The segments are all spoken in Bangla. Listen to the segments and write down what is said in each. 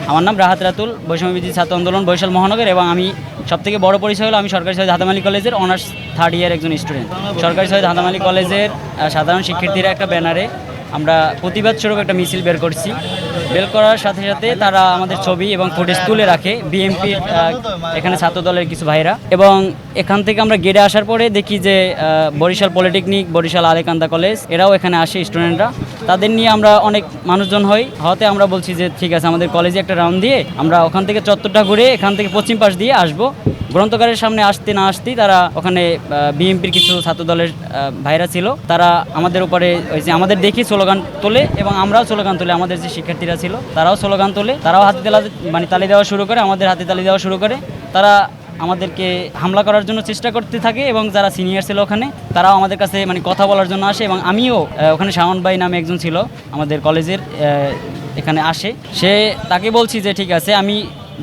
আমার নাম রাহাত রাতুল, বৈষম্যবিরোধী ছাত্র আন্দোলন বরিশাল মহানগর। এবং আমি সবথেকে বড় পরিচয় হলো আমি সরকারি শহীদ হাতেম আলী কলেজের অনার্স থার্ড ইয়ার একজন স্টুডেন্ট। সরকারি শহীদ হাতেম আলী কলেজের সাধারণ শিক্ষার্থীরা একটা ব্যানারে আমরা প্রতিবাদ স্বরূপ একটা মিছিল বের করছি। বের করার সাথে সাথে তারা আমাদের ছবি এবং ফুটেজ তুলে রাখে বিএনপির এখানে ছাত্র দলের কিছু ভাইরা। এবং এখান থেকে আমরা গেটে আসার পরে দেখি যে বরিশাল পলিটেকনিক, বরিশাল আলেকান্দা কলেজ এরাও এখানে আসে স্টুডেন্টরা। তাদের নিয়ে আমরা অনেক মানুষজন হতে আমরা বলছি যে ঠিক আছে আমাদের কলেজে একটা রাউন্ড দিয়ে আমরা ওখান থেকে চত্বরটা ঘুরে এখান থেকে পশ্চিম পাশ দিয়ে আসবো। গ্রন্থকারের সামনে আসতে না আসতেই তারা ওখানে বিএনপির কিছু ছাত্র দলের ভাইরা ছিল, তারা আমাদের উপরে আমাদের দেখি স্লোগান তোলে এবং আমরাও স্লোগান তুলে। আমাদের যে শিক্ষার্থীরা ছিল তারাও স্লোগান তোলে, তারাও হাতে তালি দেওয়া শুরু করে, আমাদের হাতে তালি দেওয়া শুরু করে। তারা আমাদেরকে হামলা করার জন্য চেষ্টা করতে থাকে এবং যারা সিনিয়র ছিল ওখানে তারাও আমাদের কাছে কথা বলার জন্য আসে। এবং আমিও ওখানে শাওন ভাই নামে একজন ছিল আমাদের কলেজের এখানে আসে, তাকে বলছি যে ঠিক আছে আমি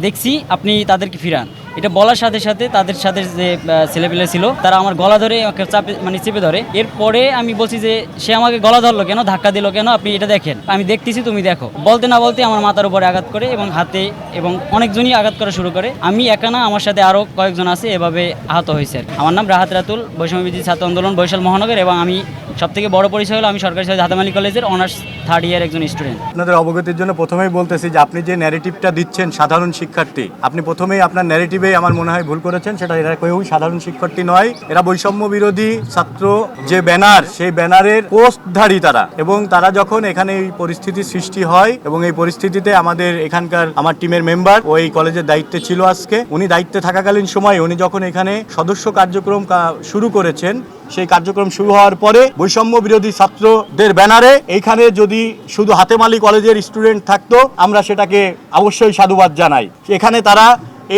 দেখছি আপনি তাদেরকে ফিরান। এটা বলার সাথে সাথে তাদের সাথে যে ছেলেপেলে ছিল তারা আমার গলা ধরে চাপে চেপে ধরে। এরপরে আমি বলছি যে সে আমাকে গলা ধরলো কেন, ধাক্কা দিল কেন, আপনি এটা দেখেন, আমি দেখতেছি তুমি দেখো। বলতে না বলতে আমার মাথার উপরে আঘাত করে এবং হাতে, এবং অনেকজনই আঘাত করা শুরু করে। আমি একা না, আমার সাথে আরও কয়েকজন আছে, এভাবে আহত হয়েছে। আমার নাম রাহাত রাতুল, বৈষম্যবিরোধী ছাত্র আন্দোলন বরিশাল মহানগর। এবং আমি সবথেকে বড় পরিচয় হলো আমি সরকারি শহীদ হাতেম আলী কলেজের অনার্স থার্ড ইয়ার একজন স্টুডেন্ট। আপনাদের অবগতির জন্য প্রথমেই বলতেছি যে আপনি যে ন্যারেটিভটা দিচ্ছেন সাধারণ শিক্ষার্থী, আপনি প্রথমেই আপনার ন্যারেটিভেই আমার মনে হয় ভুল করেছেন। সেটা এরা কেউ সাধারণ শিক্ষার্থী নয়, এরা বৈষম্য বিরোধী ছাত্র যে ব্যানার, সেই ব্যানারের পোস্টধারী তারা। এবং তারা যখন এখানে এই পরিস্থিতি সৃষ্টি হয় এবং এই পরিস্থিতিতে আমাদের এখানকার আমার টিমের মেম্বার ওই কলেজের দায়িত্বে ছিল আজকে, উনি দায়িত্বে থাকাকালীন সময় উনি যখন এখানে সদস্য কার্যক্রম শুরু করেছেন, সেই কার্যক্রম শুরু হওয়ার পরে বৈষম্য বিরোধী ছাত্রদের ব্যানারে এইখানে যদি শুধু হাতেম আলী কলেজের স্টুডেন্ট থাকতো আমরা সেটাকে অবশ্যই সাধুবাদ জানাই। এখানে তারা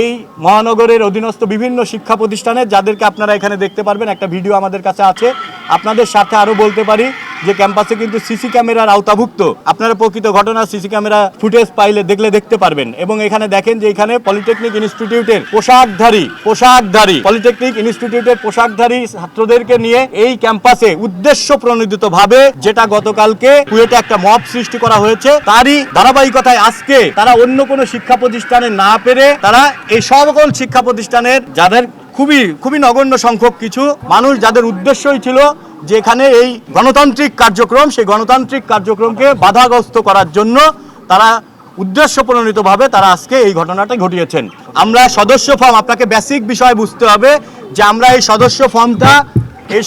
এই মহানগরের অধীনস্থ বিভিন্ন শিক্ষা প্রতিষ্ঠানের, যাদেরকে আপনারা এখানে দেখতে পারবেন, একটা ভিডিও আমাদের কাছে আছে। আপনাদের সাথে আরও বলতে পারি যে ক্যাম্পাসে কিন্তু সিসি ক্যামেরার আওতাভুক্ত। আপনারা প্রকৃত ঘটনা সিসি ক্যামেরা ফুটেজ পাইলে দেখতে পারবেন। এবং এখানে দেখেন যে এখানে পলিটেকনিক ইনস্টিটিউটের পোশাকধারী ছাত্রদেরকে নিয়ে এই ক্যাম্পাসে উদ্দেশ্য প্রণোদিতভাবে, যেটা গতকালকে কুয়েটে একটা মব সৃষ্টি করা হয়েছে, তারই ধারাবাহিকতায় আজকে তারা অন্য কোনো শিক্ষা প্রতিষ্ঠানে না পেরে তারা এই সকল শিক্ষা প্রতিষ্ঠানের যাদের খুবই নগণ্য সংখ্যক কিছু মানুষ, যাদের উদ্দেশ্যই ছিল যেখানে এই গণতান্ত্রিক কার্যক্রম, সেই গণতান্ত্রিক কার্যক্রমকে বাধাগ্রস্ত করার জন্য তারা উদ্দেশ্য প্রণোদিতভাবে তারা আজকে এই ঘটনাটা ঘটিয়েছেন। আমরা সদস্য ফর্ম, আপনাকে বেসিক বিষয় বুঝতে হবে যে আমরা এই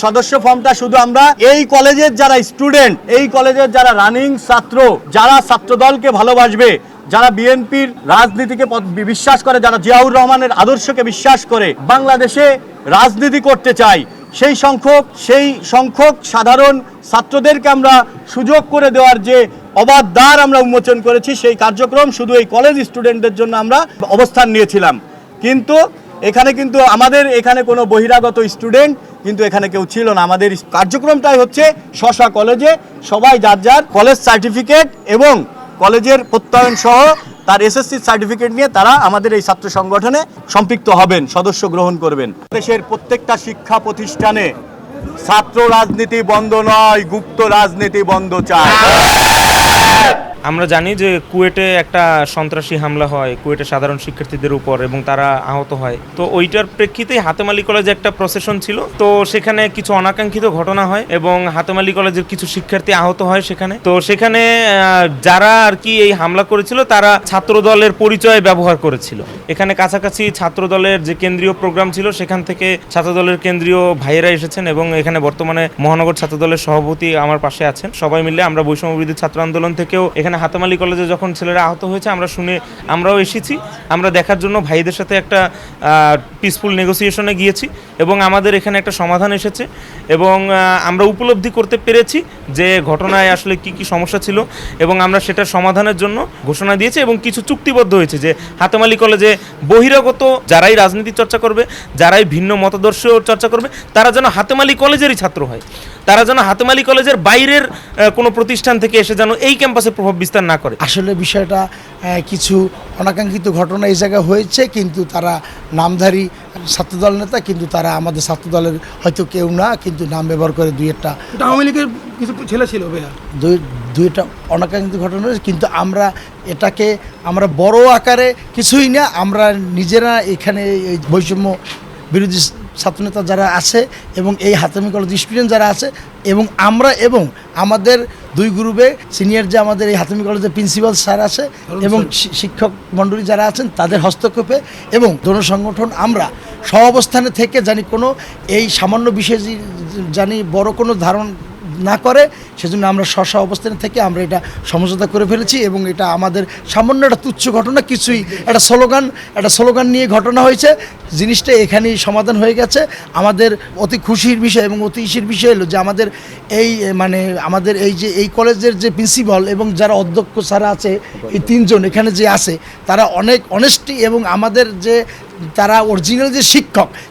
সদস্য ফর্মটা শুধু আমরা এই কলেজের যারা স্টুডেন্ট, এই কলেজের যারা রানিং ছাত্র, যারা ছাত্রদলকে ভালোবাসবে, যারা বিএনপির রাজনীতিকে বিশ্বাস করে, যারা জিয়াউর রহমানের আদর্শকে বিশ্বাস করে বাংলাদেশে রাজনীতি করতে চায়, সেই সংখ্যক সাধারণ ছাত্রদেরকে আমরা সুযোগ করে দেওয়ার যে অবাধ দ্বার আমরা উন্মোচন করেছি, সেই কার্যক্রম শুধু এই কলেজ স্টুডেন্টদের জন্য আমরা অবস্থান নিয়েছিলাম। কিন্তু আমাদের এখানে কোনো বহিরাগত স্টুডেন্ট কিন্তু এখানে কেউ ছিল না। আমাদের কার্যক্রমটাই হচ্ছে স্ব কলেজে সবাই যার কলেজ সার্টিফিকেট এবং কলেজের প্রত্যয়ন সহ তার এসএসসি সার্টিফিকেট নিয়ে তারা আমাদের এই ছাত্র সংগঠনে সম্পৃক্ত হবেন, সদস্য গ্রহণ করবেন। দেশের প্রত্যেকটা শিক্ষা প্রতিষ্ঠানে ছাত্র রাজনীতি বন্ধ নয়, গুপ্ত রাজনীতি বন্ধ চায়। আমরা জানি যে কুয়েটে একটা সন্ত্রাসী হামলা হয় কুয়েটে সাধারণ শিক্ষার্থীদের উপর এবং তারা আহত হয়। তো ওইটার প্রেক্ষিতেই হাতেম আলী কলেজে একটা প্রসেশন ছিল, তো সেখানে কিছু অনাকাঙ্ক্ষিত ঘটনা হয় এবং হাতেম আলী কলেজের কিছু শিক্ষার্থী আহত হয় সেখানে। তো সেখানে যারা আর কি এই হামলা করেছিল তারা ছাত্র দলের পরিচয় ব্যবহার করেছিল। এখানে কাছাকাছি ছাত্র দলের যে কেন্দ্রীয় প্রোগ্রাম ছিল সেখান থেকে ছাত্র দলের কেন্দ্রীয় ভাইয়েরা এসেছেন এবং এখানে বর্তমানে মহানগর ছাত্র দলের সভাপতি আমার পাশে আছেন। সবাই মিলে আমরা বৈষম্য বিরোধী ছাত্র আন্দোলন থেকেও এখানে হাতেম আলী কলেজে যখন ছেলেরা আহত হয়েছে আমরাও এসেছি। আমরা দেখার জন্য ভাইদের সাথে একটা পিসফুল নেগোসিয়েশনে গিয়েছি এবং আমাদের এখানে একটা সমাধান এসেছে এবং আমরা উপলব্ধি করতে পেরেছি যে ঘটনায় আসলে কি সমস্যা ছিল এবং আমরা সেটার সমাধানের জন্য ঘোষণা দিয়েছি এবং কিছু চুক্তিবদ্ধ হয়েছে যে হাতেম আলী কলেজে বহিরাগত যারাই রাজনীতি চর্চা করবে, যারাই ভিন্ন মতাদর্শ চর্চা করবে, তারা যেন হাতেম আলী কলেজেরই ছাত্র হয়। তারা যেন হাতেমালি কলেজের বাইরের কোনো প্রতিষ্ঠান থেকে এসে যেন এই ক্যাম্পাসে প্রভাব বিস্তার না করে। আসলে বিষয়টা কিছু অনাকাঙ্ক্ষিত ঘটনা এই জায়গায় হয়েছে, কিন্তু তারা নামধারী ছাত্রদল নেতা, কিন্তু তারা আমাদের ছাত্রদলের হয়তো কেউ না, কিন্তু নাম ব্যবহার করে দুই আওয়ামী লীগের কিছু ছেলে ছিল ভাইয়া। একটা অনাকাঙ্ক্ষিত ঘটনা হয়েছে। কিন্তু আমরা এটাকে আমরা বড় আকারে কিছুই না, আমরা নিজেরা এখানে এই বৈষম্য বিরোধী ছাত্রনেতা যারা আছে এবং এই হাতেমি কলেজ স্টুডেন্ট যারা আছে এবং আমরা এবং আমাদের দুই গ্রুপে সিনিয়র যে আমাদের এই হাতেমি কলেজের প্রিন্সিপাল স্যার আছে এবং শিক্ষক মণ্ডলী যারা আছেন তাদের হস্তক্ষেপে এবং জনসংগঠন আমরা সহাবস্থানে থেকে জানি কোনো এই সামান্য বিষয়ে জানি বড় কোনো ধারণ না করে, সেজন্য আমরা স্ব অবস্থানে থেকে আমরা এটা সমঝোতা করে ফেলেছি এবং এটা আমাদের সামান্য একটা তুচ্ছ ঘটনা, কিছুই একটা স্লোগান নিয়ে ঘটনা হয়েছে, জিনিসটা এখানেই সমাধান হয়ে গেছে। আমাদের অতি খুশির বিষয় এবং অতি ইসের বিষয় হলো যে আমাদের আমাদের এই কলেজের যে প্রিন্সিপাল এবং যারা অধ্যক্ষ স্যার আছে এই তিনজন এখানে যে আছে তারা অনেক অনেস্টি এবং আমাদের যে তারা অরিজিনাল যে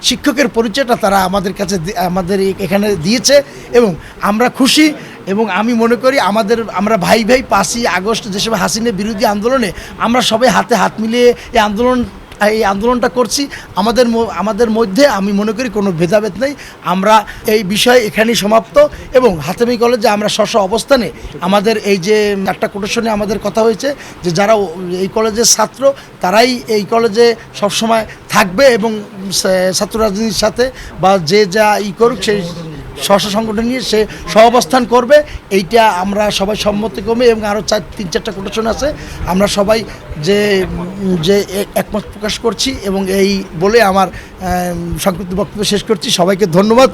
শিক্ষকের পরিচয়টা তারা আমাদের কাছে আমাদের এখানে দিয়েছে এবং আমরা খুশি। এবং আমি মনে করি আমরা ভাই 5ই আগস্ট যেসব হাসিনা বিরোধী আন্দোলনে আমরা সবাই হাতে হাত মিলিয়ে এই আন্দোলনটা করছি, আমাদের মধ্যে আমি মনে করি কোনো ভেদাভেদ নেই। আমরা এই বিষয় এখানেই সমাপ্ত এবং হাতেমি কলেজে আমরা স্ব অবস্থানে আমাদের এই যে একটা কোটেশনে আমাদের কথা হয়েছে যে যারা এই কলেজের ছাত্র তারাই এই কলেজে সবসময় থাকবে এবং ছাত্র রাজনীতির সাথে বা যে যা করুক সেই স্ব সংগঠন নিয়ে সে সহাবস্থান করবে, এইটা আমরা সবাই সম্মতিক্রমে এবং আরও 3-4টা কোটেশন আছে আমরা সবাই যে একমত প্রকাশ করছি এবং এই বলে আমার সংক্ষিপ্ত বক্তব্য শেষ করছি। সবাইকে ধন্যবাদ।